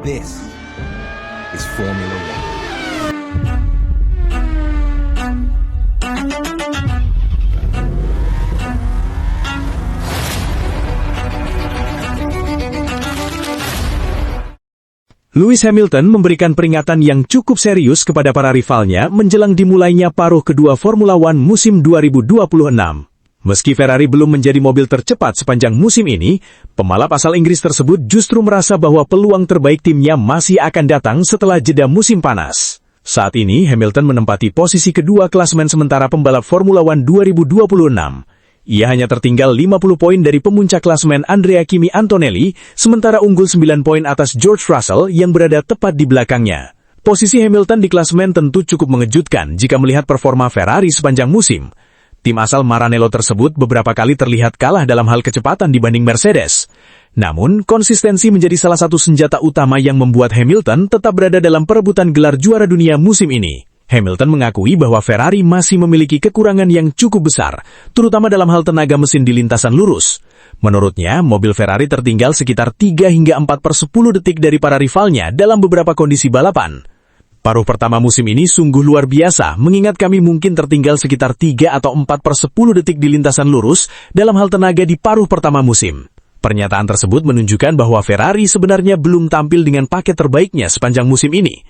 This is Formula One. Lewis Hamilton memberikan peringatan yang cukup serius kepada para rivalnya menjelang dimulainya paruh kedua Formula One musim 2026. Meski Ferrari belum menjadi mobil tercepat sepanjang musim ini, pembalap asal Inggris tersebut justru merasa bahwa peluang terbaik timnya masih akan datang setelah jeda musim panas. Saat ini, Hamilton menempati posisi kedua klasemen sementara pembalap Formula One 2026. Ia hanya tertinggal 50 poin dari pemuncak klasemen Andrea Kimi Antonelli, sementara unggul 9 poin atas George Russell yang berada tepat di belakangnya. Posisi Hamilton di klasemen tentu cukup mengejutkan jika melihat performa Ferrari sepanjang musim. Tim asal Maranello tersebut beberapa kali terlihat kalah dalam hal kecepatan dibanding Mercedes. Namun, konsistensi menjadi salah satu senjata utama yang membuat Hamilton tetap berada dalam perebutan gelar juara dunia musim ini. Hamilton mengakui bahwa Ferrari masih memiliki kekurangan yang cukup besar, terutama dalam hal tenaga mesin di lintasan lurus. Menurutnya, mobil Ferrari tertinggal sekitar 3 hingga 4/10 detik dari para rivalnya dalam beberapa kondisi balapan. Paruh pertama musim ini sungguh luar biasa, mengingat kami mungkin tertinggal sekitar 3 atau 4/10 detik di lintasan lurus dalam hal tenaga di paruh pertama musim. Pernyataan tersebut menunjukkan bahwa Ferrari sebenarnya belum tampil dengan paket terbaiknya sepanjang musim ini.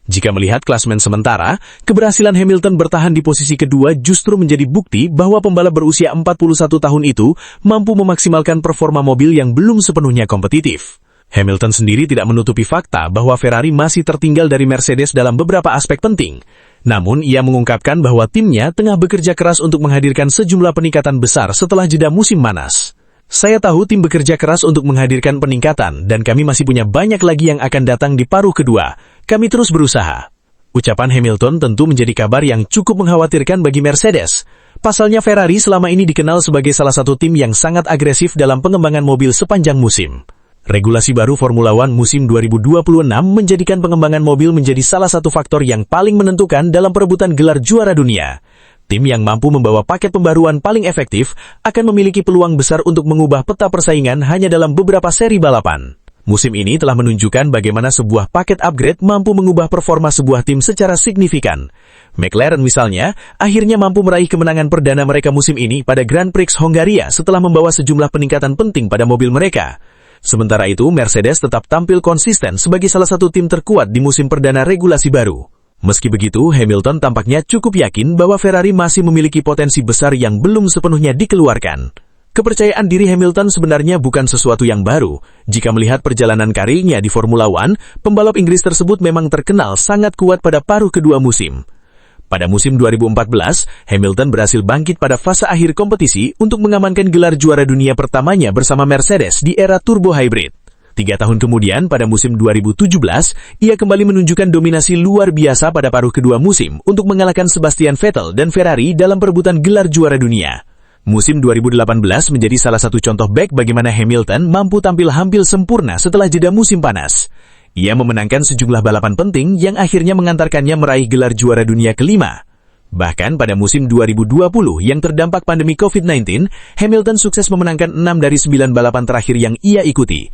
Jika melihat klasemen sementara, keberhasilan Hamilton bertahan di posisi kedua justru menjadi bukti bahwa pembalap berusia 41 tahun itu mampu memaksimalkan performa mobil yang belum sepenuhnya kompetitif. Hamilton sendiri tidak menutupi fakta bahwa Ferrari masih tertinggal dari Mercedes dalam beberapa aspek penting. Namun, ia mengungkapkan bahwa timnya tengah bekerja keras untuk menghadirkan sejumlah peningkatan besar setelah jeda musim panas. Saya tahu tim bekerja keras untuk menghadirkan peningkatan, dan kami masih punya banyak lagi yang akan datang di paruh kedua. Kami terus berusaha. Ucapan Hamilton tentu menjadi kabar yang cukup mengkhawatirkan bagi Mercedes. Pasalnya Ferrari selama ini dikenal sebagai salah satu tim yang sangat agresif dalam pengembangan mobil sepanjang musim. Regulasi baru Formula One musim 2026 menjadikan pengembangan mobil menjadi salah satu faktor yang paling menentukan dalam perebutan gelar juara dunia. Tim yang mampu membawa paket pembaruan paling efektif akan memiliki peluang besar untuk mengubah peta persaingan hanya dalam beberapa seri balapan. Musim ini telah menunjukkan bagaimana sebuah paket upgrade mampu mengubah performa sebuah tim secara signifikan. McLaren misalnya, akhirnya mampu meraih kemenangan perdana mereka musim ini pada Grand Prix Hongaria setelah membawa sejumlah peningkatan penting pada mobil mereka. Sementara itu, Mercedes tetap tampil konsisten sebagai salah satu tim terkuat di musim perdana regulasi baru. Meski begitu, Hamilton tampaknya cukup yakin bahwa Ferrari masih memiliki potensi besar yang belum sepenuhnya dikeluarkan. Kepercayaan diri Hamilton sebenarnya bukan sesuatu yang baru. Jika melihat perjalanan karirnya di Formula One, pembalap Inggris tersebut memang terkenal sangat kuat pada paruh kedua musim. Pada musim 2014, Hamilton berhasil bangkit pada fase akhir kompetisi untuk mengamankan gelar juara dunia pertamanya bersama Mercedes di era turbo hybrid. 3 tahun kemudian, pada musim 2017, ia kembali menunjukkan dominasi luar biasa pada paruh kedua musim untuk mengalahkan Sebastian Vettel dan Ferrari dalam perebutan gelar juara dunia. Musim 2018 menjadi salah satu contoh baik bagaimana Hamilton mampu tampil hampir sempurna setelah jeda musim panas. Ia memenangkan sejumlah balapan penting yang akhirnya mengantarkannya meraih gelar juara dunia kelima. Bahkan pada musim 2020 yang terdampak pandemi COVID-19, Hamilton sukses memenangkan 6 dari 9 balapan terakhir yang ia ikuti.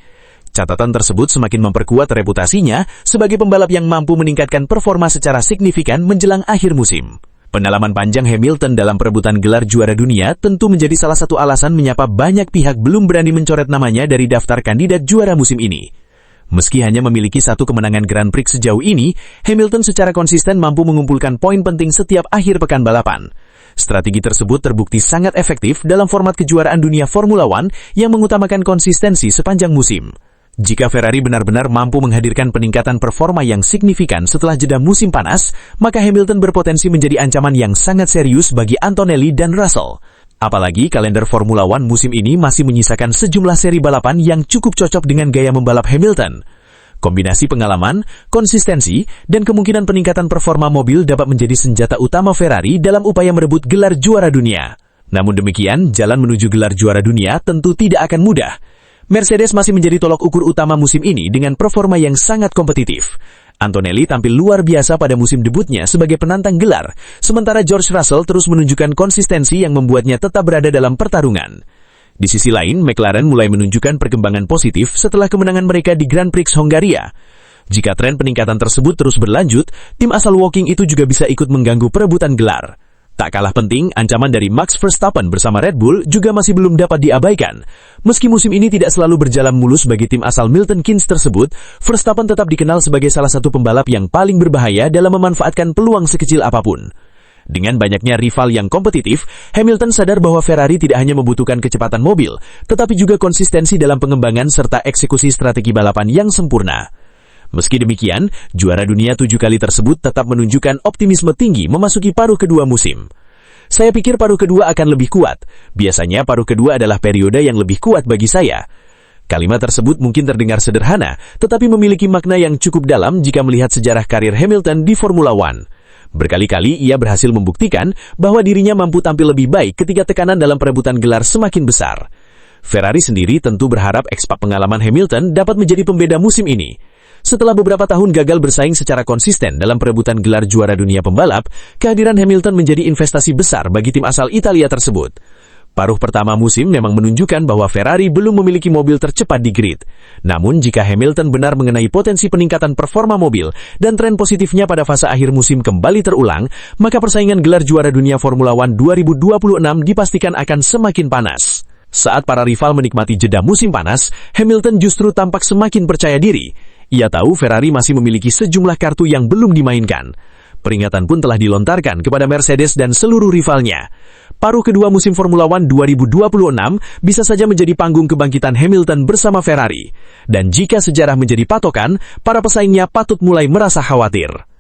Catatan tersebut semakin memperkuat reputasinya sebagai pembalap yang mampu meningkatkan performa secara signifikan menjelang akhir musim. Pengalaman panjang Hamilton dalam perebutan gelar juara dunia tentu menjadi salah satu alasan mengapa banyak pihak belum berani mencoret namanya dari daftar kandidat juara musim ini. Meski hanya memiliki 1 kemenangan Grand Prix sejauh ini, Hamilton secara konsisten mampu mengumpulkan poin penting setiap akhir pekan balapan. Strategi tersebut terbukti sangat efektif dalam format kejuaraan dunia Formula One yang mengutamakan konsistensi sepanjang musim. Jika Ferrari benar-benar mampu menghadirkan peningkatan performa yang signifikan setelah jeda musim panas, maka Hamilton berpotensi menjadi ancaman yang sangat serius bagi Antonelli dan Russell. Apalagi kalender Formula One musim ini masih menyisakan sejumlah seri balapan yang cukup cocok dengan gaya membalap Hamilton. Kombinasi pengalaman, konsistensi, dan kemungkinan peningkatan performa mobil dapat menjadi senjata utama Ferrari dalam upaya merebut gelar juara dunia. Namun demikian, jalan menuju gelar juara dunia tentu tidak akan mudah. Mercedes masih menjadi tolok ukur utama musim ini dengan performa yang sangat kompetitif. Antonelli tampil luar biasa pada musim debutnya sebagai penantang gelar, sementara George Russell terus menunjukkan konsistensi yang membuatnya tetap berada dalam pertarungan. Di sisi lain, McLaren mulai menunjukkan perkembangan positif setelah kemenangan mereka di Grand Prix Hongaria. Jika tren peningkatan tersebut terus berlanjut, tim asal Woking itu juga bisa ikut mengganggu perebutan gelar. Tak kalah penting, ancaman dari Max Verstappen bersama Red Bull juga masih belum dapat diabaikan. Meski musim ini tidak selalu berjalan mulus bagi tim asal Milton Keynes tersebut, Verstappen tetap dikenal sebagai salah satu pembalap yang paling berbahaya dalam memanfaatkan peluang sekecil apapun. Dengan banyaknya rival yang kompetitif, Hamilton sadar bahwa Ferrari tidak hanya membutuhkan kecepatan mobil, tetapi juga konsistensi dalam pengembangan serta eksekusi strategi balapan yang sempurna. Meski demikian, juara dunia 7 kali tersebut tetap menunjukkan optimisme tinggi memasuki paruh kedua musim. Saya pikir paruh kedua akan lebih kuat. Biasanya paruh kedua adalah periode yang lebih kuat bagi saya. Kalimat tersebut mungkin terdengar sederhana, tetapi memiliki makna yang cukup dalam jika melihat sejarah karir Hamilton di Formula One. Berkali-kali ia berhasil membuktikan bahwa dirinya mampu tampil lebih baik ketika tekanan dalam perebutan gelar semakin besar. Ferrari sendiri tentu berharap ekspak pengalaman Hamilton dapat menjadi pembeda musim ini. Setelah beberapa tahun gagal bersaing secara konsisten dalam perebutan gelar juara dunia pembalap, kehadiran Hamilton menjadi investasi besar bagi tim asal Italia tersebut. Paruh pertama musim memang menunjukkan bahwa Ferrari belum memiliki mobil tercepat di grid. Namun jika Hamilton benar mengenai potensi peningkatan performa mobil dan tren positifnya pada fase akhir musim kembali terulang, maka persaingan gelar juara dunia Formula One 2026 dipastikan akan semakin panas. Saat para rival menikmati jeda musim panas, Hamilton justru tampak semakin percaya diri. Ia tahu Ferrari masih memiliki sejumlah kartu yang belum dimainkan. Peringatan pun telah dilontarkan kepada Mercedes dan seluruh rivalnya. Paruh kedua musim Formula One 2026 bisa saja menjadi panggung kebangkitan Hamilton bersama Ferrari. Dan jika sejarah menjadi patokan, para pesaingnya patut mulai merasa khawatir.